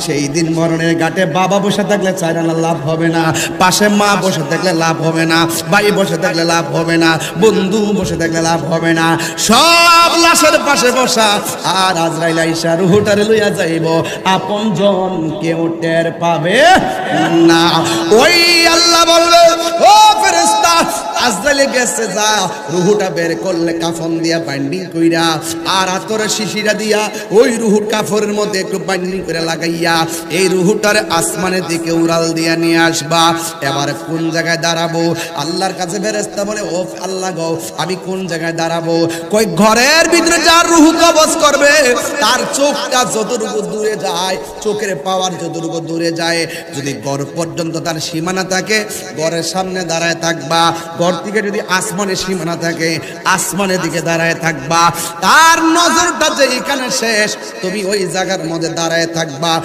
সেই দিন মরণের ঘাটে বাবা বসে থাকলে চাইরানা লাভ হবে না, পাশে মা বসে থাকলে লাভ হবে না, ভাই বসে থাকলে লাভ হবে না, বন্ধু বসে থাকলে লাভ হবে না, সব লাশের পাশে বসা। আর আজরাইল আইসা রুহটারে লইয়া যাইব, আপন জন কেউ টের পাবে না। ওই আল্লাহ বলবে, ও ফেরেশতা আজরাইল গেছে, যা রুহটা বের করলে কাফন দিয়া বাইন্ডিং কইরা আর আতরে শিশিরা দিয়া ওই রুহুর কাফরের মধ্যে একটু বাইন্ডিং করে লাগাইয়া এই রুহুটার আসমানের দিকে উড়াল দিয়া নিয়ে আসবা। এবার কোন জায়গায় দাঁড়াবো? আল্লাহর কাছে ফেরেশতা বলে, ও আল্লাহ গো, আমি কোন জায়গায় দাঁড়াবো? কই ঘরের ভিতরে যার রুহু কবজ করবে তার চোখটা যতটুকু দূরে যায়, চোখের পাওয়ার যতটুকু দূরে যায়, যদি ঘর পর্যন্ত তার সীমানা থাকে, ঘরের সামনে দাঁড়ায় থাকবা। ঘর থেকে যদি আসমানের সীমানা থাকে, আসমানের দিকে দাঁড়ায় থাকবা। তার নজরটা যে এখানে শেষ, তুমি ওই জায়গার মধ্যে দাঁড়ায় থাকবা।